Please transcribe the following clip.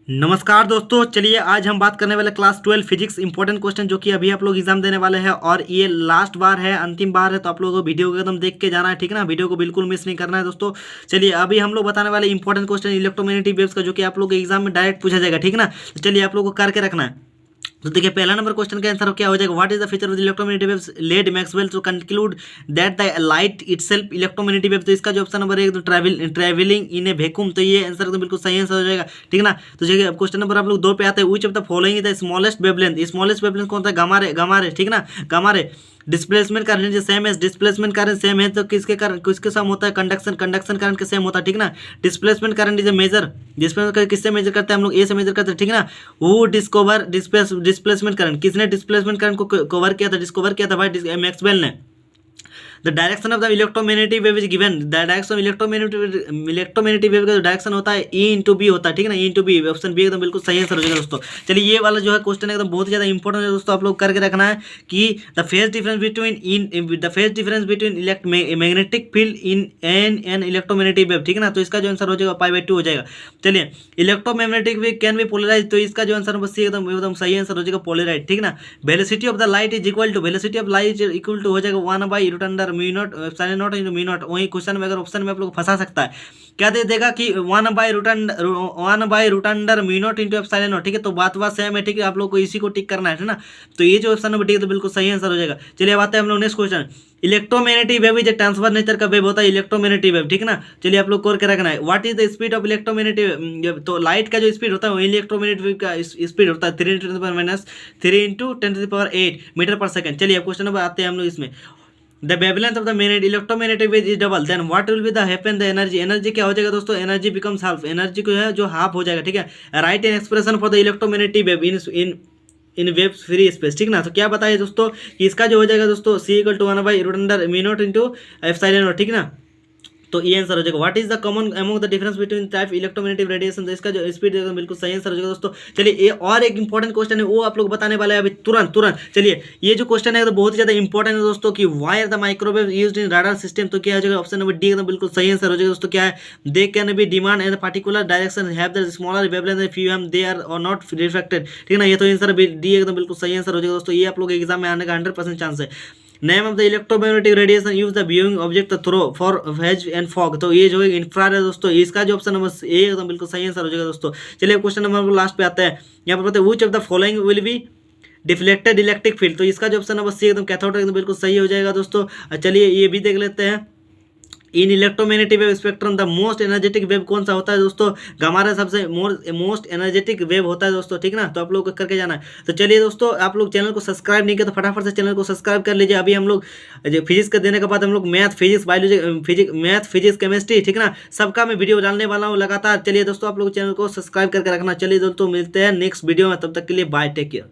नमस्कार दोस्तों, चलिए आज हम बात करने वाले क्लास 12 फिजिक्स इंपॉर्टेंट क्वेश्चन जो कि अभी आप लोग एग्जाम देने वाले हैं और ये लास्ट बार है, अंतिम बार है। तो आप लोगों को वीडियो को एकदम देख के जाना है, ठीक है ना। वीडियो को बिल्कुल मिस नहीं करना है दोस्तों। चलिए अभी हम लोग बताने वाले इंपॉर्टेंट क्वेश्चन इलेक्ट्रोमैग्नेटिक वेव्स का, जो कि आप लोग के एग्जाम में डायरेक्ट पूछा जाएगा, ठीक है ना। तो चलिए आप लोग को करके रखना है। तो देखिए पहला नंबर क्वेश्चन का आंसर क्या हो जाएगा, what is the feature of the electromagnetic waves led Maxwell to conclude that the light itself electromagnetic wave. तो इसका जो ऑप्शन नंबर है तो ट्रैवलिंग इन ए वैक्यूम। तो ये आंसर एकदम बिल्कुल सही आंसर हो जाएगा, ठीक है ना। तो देखिए अब क्वेश्चन नंबर आप लोग 2 पे आते हैं। Which of the following the smallest wavelength. Smallest wavelength कौन सा, गामा रे, गामा रे, ठीक है ना, gamma ray. Displacement current same है, डिस्प्लेसमेंट करंट सेम है तो किसके कारण किसके सम होता है, कंडक्शन कंडक्शन करंट के सेम होता है, ठीक ना। Displacement current is a measure, displacement current किससे मेजर करते हैं हम लोग, ए से मेजर करते हैं, ठीक है ना। वो डिस्कवर डिस्प्लेसमेंट करंट, किसने डिस्प्लेसमेंट करंट को कवर किया था, डिस्कवर किया था भाई मैक्सवेल ने। The direction of the electromagnetic wave is given. The direction electromagnetic wave का जो डायरेक्शन होता है ई इंटू बी होता है, ठीक है ना, E into B. Option B एकदम बिल्कुल सही आंसर हो जाएगा दोस्तों। चलिए ये वाला जो है क्वेश्चन एकदम बहुत ही ज़्यादा इंपॉर्टेंट है दोस्तों, आप लोग करके रखना है कि the phase difference between magnetic field in an electromagnetic wave, ठीक है ना। तो इसका जो आंसर हो जाएगा π/2 हो जाएगा। चलिए electromagnetic wave can be polarise. तो इसका जो आंसर सी एकदम एकदम सही आंसर हो जाएगा पोलराइज, ठीक है ना। Velocity of the light is equal to, velocity of light equal to हो जाएगा 1/√अंडर mu nought epsilon nought into mu nought. वही क्वेश्चन में अगर ऑप्शन में आप लोग फंसा सकता है, क्या दे देगा कि 1/√अंडर mu nought into epsilon nought, ठीक है। तो बात सेम है, ठीक है। आप लोग को इसी को टिक करना है ना। तो ये जो ऑप्शन नंबर डी है तो बिल्कुल सही आंसर हो जाएगा। चलिए अब आते हैं हम लोग next question. Electromagnetic wave is a transfer nature का वेव होता है इलेक्ट्रोमैग्नेटिक वेव, ठीक है ना। चलिए आप लोग करके रखना है। What is the speed of electromagnetic. तो लाइट का जो स्पीड होता है वो इलेक्ट्रोमैग्नेटिक वेव का स्पीड होता है 3 × 10⁻³ मीटर पर सेकंड। चलिए अब क्वेश्चन नंबर आते हैं हम लोग इसमें। The wavelength of the electromagnetic wave is double, then what will be the happen the energy. Energy क्या हो जाएगा दोस्तों, एनर्जी बिकम्स हाफ। एनर्जी को है जो हाफ हो जाएगा, ठीक है। Right an expression for the electromagnetic wave in wave free space, ठीक ना। तो क्या बताइए दोस्तों कि इसका जो हो जाएगा दोस्तों C = 1/√μ0 इंटू एप्सिलॉन नॉट, ठीक है ना। तो ये आंसर हो जाएगा। What is the common among the difference between type electromagnetic radiation. तो इसका जो स्पीड है बिल्कुल सही आंसर हो जाएगा दोस्तों। चलिए ये और एक इंपॉर्टेंट क्वेश्चन है वो आप लोग बताने वाले हैं अभी तुरंत तुरंत। चलिए ये जो क्वेश्चन है तो बहुत ही ज्यादा इंपॉर्टेंट है दोस्तों कि why are the microwave used in radar system. तो क्या हो जाएगा, ऑप्शन नंबर डी एकदम बिल्कुल सही आंसर हो जाएगा दोस्तों। क्या है, they can be demand in particular direction have the smaller wavelength if you am they are or not reflected, ठीक है ना। ये तो आंसर डी एकदम बिल्कुल सही आंसर हो जाएगा दोस्तों। ये आप लोग एग्जाम में आने का 100% चांस है। Name of the electromagnetic radiation use the viewing object through for haze and fog. तो ये जो है इंफ्रारेड है दोस्तों। इसका जो ऑप्शन नंबर ए एकदम बिल्कुल सही आंसर हो जाएगा दोस्तों। चलिए क्वेश्चन नंबर लास्ट पे आते हैं। यहाँ पर बताते हैं which of the following will be deflected electric field. तो इसका जो ऑप्शन नंबर सी एकदम कैथोड एकदम बिल्कुल सही हो जाएगा दोस्तों। चलिए ये भी देख लेते हैं। In electromagnetic wave spectrum the most energetic wave कौन सा होता है दोस्तों, गामा रे सबसे मोस्ट एनर्जेटिक वेव होता है दोस्तों, ठीक ना। तो आप लोग को करके जाना है। तो चलिए दोस्तों आप लोग चैनल को सब्सक्राइब नहीं किया तो फटाफट से चैनल को सब्सक्राइब कर लीजिए। अभी हम लोग फिजिक्स का देने के बाद हम लोग math physics biology physics chemistry, ठीक ना, सबका मैं वीडियो डालने वाला हूँ लगातार। चलिए दोस्तों आप लोग चैनल को सब्सक्राइब करके रखना। चलिए दोस्तों मिलते हैं नेक्स्ट वीडियो में, तब तक के लिए बाय, टेक केयर।